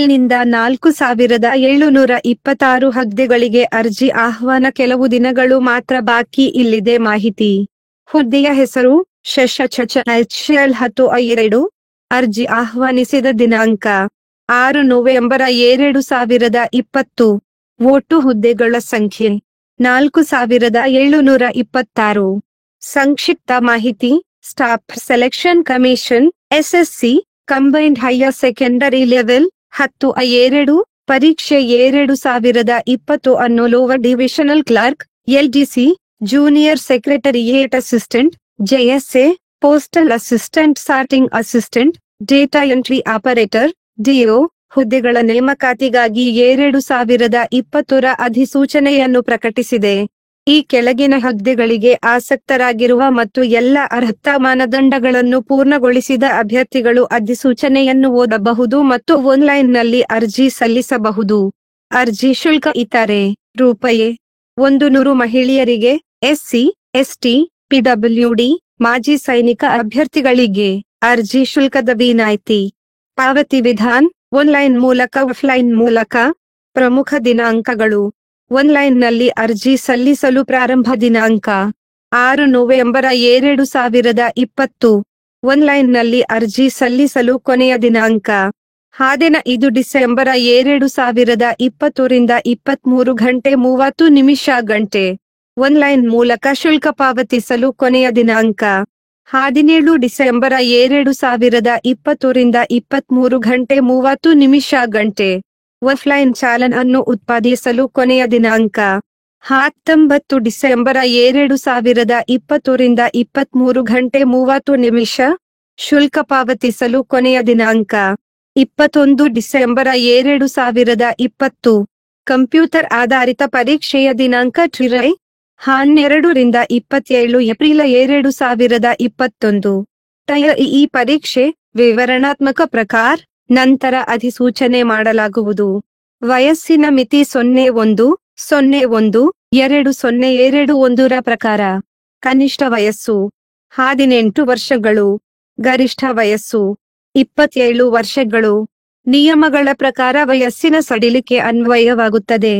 ನಿಂದ 4726 ಹುದ್ದೆಗಳಿಗೆ ಅರ್ಜಿ ಆಹ್ವಾನ. ಕೆಲವು ದಿನಗಳು ಮಾತ್ರ ಬಾಕಿ. ಇಲ್ಲಿದೆ ಮಾಹಿತಿ. ಹುದ್ದೆಯ ಹೆಸರು HL10-2. ಅರ್ಜಿ ಆಹ್ವಾನಿಸಿದ ದಿನಾಂಕ 6 ನವೆಂಬರ್ 2020. ಒಟ್ಟು ಹುದ್ದೆಗಳ ಸಂಖ್ಯೆ 4726. ಸಂಕ್ಷಿಪ್ತ ಮಾಹಿತಿ. Staff selection commission SSC combined higher secondary level 10-2. ಪರೀಕ್ಷೆ 2020 ಅನ್ನು lower divisional clerk LDC, junior secretariat assistant JSA, postal assistant, sorting assistant, data entry operator DO ಹುದ್ದೆಗಳ ನೇಮಕಾತಿಗಾಗಿ 2020 ಅಧಿಸೂಚನೆಯನ್ನು ಪ್ರಕಟಿಸಿದೆ. ಈ ಕೆಳಗಿನ ಹುದ್ದೆಗಳಿಗೆ ಆಸಕ್ತರಾಗಿರುವ ಮತ್ತು ಎಲ್ಲ ಅರ್ಹತಾ ಮಾನದಂಡಗಳನ್ನು ಪೂರ್ಣಗೊಳಿಸಿದ ಅಭ್ಯರ್ಥಿಗಳು ಅಧಿಸೂಚನೆಯನ್ನು ಓದಬಹುದು ಮತ್ತು ಆನ್ಲೈನ್ನಲ್ಲಿ ಅರ್ಜಿ ಸಲ್ಲಿಸಬಹುದು. ಅರ್ಜಿ ಶುಲ್ಕ ಇತರೆ ರೂಪಾಯಿ 100 ಮಹಿಳೆಯರಿಗೆ, SC, ST, PWD, ಮಾಜಿ ಸೈನಿಕ ಅಭ್ಯರ್ಥಿಗಳಿಗೆ ಅರ್ಜಿ ಶುಲ್ಕದ ವಿನಾಯಿತಿ. ಪಾವತಿ ವಿಧಾನ ಆನ್ಲೈನ್ ಮೂಲಕ, ಆಫ್ಲೈನ್ ಮೂಲಕ. ಪ್ರಮುಖ ದಿನಾಂಕಗಳು. ಆನ್ಲೈನ್ನಲ್ಲಿ ಅರ್ಜಿ ಸಲ್ಲಿಸಲು ಪ್ರಾರಂಭ ದಿನಾಂಕ 6 ನವೆಂಬರ್ 2020. ಆನ್ಲೈನ್ನಲ್ಲಿ ಅರ್ಜಿ ಸಲ್ಲಿಸಲು ಕೊನೆಯ ದಿನಾಂಕ 15 ಡಿಸೆಂಬರ್ 2020 ರಿಂದ 23 ಗಂಟೆ 30 ಗಂಟೆ. ಆನ್ಲೈನ್ ಮೂಲಕ ಶುಲ್ಕ ಪಾವತಿಸಲು ಕೊನೆಯ ದಿನಾಂಕ 17 ಡಿಸೆಂಬರ್ 2020 ರಿಂದ 23 ಗಂಟೆ 30 ಗಂಟೆ. ಆಫ್ಲೈನ್ ಚಾಲನ್ ಅನ್ನು ಉತ್ಪಾದಿಸಲು ಕೊನೆಯ ದಿನಾಂಕ 19 ಡಿಸೆಂಬರ್ 2020 ರಿಂದ 23 ಗಂಟೆ 30. ಶುಲ್ಕ ಪಾವತಿಸಲು ಕೊನೆಯ ದಿನಾಂಕ 21 ಡಿಸೆಂಬರ್ 2020. ಕಂಪ್ಯೂಟರ್ ಆಧಾರಿತ ಪರೀಕ್ಷೆಯ ದಿನಾಂಕ ಜುಲೈ 12 ರಿಂದ 27 ಏಪ್ರಿಲ್ 2021. ಈ ಪರೀಕ್ಷೆ ವಿವರಣಾತ್ಮಕ ಪ್ರಕಾರ ನಂತರ ಅಧಿಸೂಚನೆ ಮಾಡಲಾಗುವುದು. ವಯಸ್ಸಿನ ಮಿತಿ 01/01/2021 ಪ್ರಕಾರ ಕನಿಷ್ಠ ವಯಸ್ಸು 18 ವರ್ಷಗಳು, ಗರಿಷ್ಠ ವಯಸ್ಸು 27 ವರ್ಷಗಳು. ನಿಯಮಗಳ ಪ್ರಕಾರ ವಯಸ್ಸಿನ ಸಡಿಲಿಕೆ ಅನ್ವಯವಾಗುತ್ತದೆ.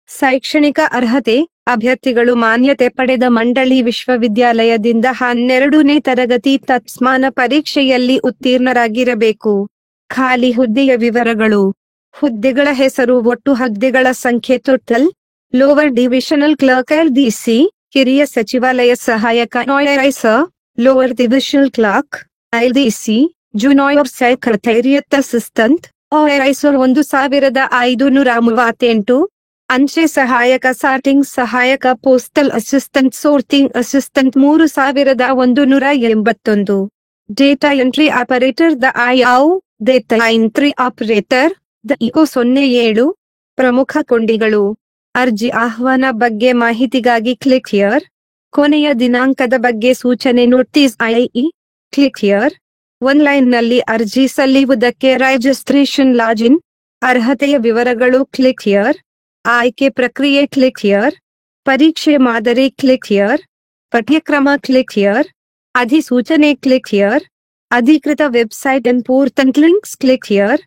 ಶೈಕ್ಷಣಿಕ ಅರ್ಹತೆ. ಅಭ್ಯರ್ಥಿಗಳು ಮಾನ್ಯತೆ ಪಡೆದ ಮಂಡಳಿ ವಿಶ್ವವಿದ್ಯಾಲಯದಿಂದ 12ನೇ ತರಗತಿ ತತ್ಸಮಾನ ಪರೀಕ್ಷೆಯಲ್ಲಿ ಉತ್ತೀರ್ಣರಾಗಿರಬೇಕು. ಖಾಲಿ ಹುದ್ದೆಯ ವಿವರಗಳು. ಹುದ್ದೆಗಳ ಹೆಸರು. ಒಟ್ಟು ಹುದ್ದೆಗಳ ಸಂಖ್ಯೆ total. Lower divisional clerk LDC, ಹಿರಿಯ ಸಚಿವಾಲಯ ಸಹಾಯಕ NOISR, lower divisional clerk LDC, junior secretariat assistant OISR 1538. ಅಂಚೆ ಸಹಾಯಕ, ಸಾರ್ಟಿಂಗ್ ಸಹಾಯಕ, postal assistant, sorting assistant 3181. Data entry operator DIO, data entry operator DIO 07. ಪ್ರಮುಖ ಕೊಂಡಿಗಳು. ಅರ್ಜಿ ಆಹ್ವಾನ ಬಗ್ಗೆ ಮಾಹಿತಿಗಾಗಿ ಕ್ಲಿಕ್ ಹಿಯರ್. ಕೊನೆಯ ದಿನಾಂಕದ ಬಗ್ಗೆ ಸೂಚನೆ ನೋಟಿಸ್ IE ಕ್ಲಿಕ್ ಹಿಯರ್. ಆನ್ಲೈನ್ನಲ್ಲಿ ಅರ್ಜಿ ಸಲ್ಲಿಸುವುದಕ್ಕೆ ರಿಜಿಸ್ಟ್ರೇಷನ್ ಲಾಗಿನ್. ಅರ್ಹತೆಯ ವಿವರಗಳು ಕ್ಲಿಕ್ ಹಿಯರ್. ಆಯ್ಕೆ ಪ್ರಕ್ರಿಯೆ ಕ್ಲಿಕ್ ಹಿಯರ್. ಪರೀಕ್ಷೆ ಮಾದರಿ ಕ್ಲಿಕ್ ಹಿಯರ್. ಪಠ್ಯಕ್ರಮ ಕ್ಲಿಕ್ ಹಿಯರ್. ಅಧಿಸೂಚನೆ ಕ್ಲಿಕ್ ಹಿಯರ್. ಅಧಿಕೃತ website important links click here.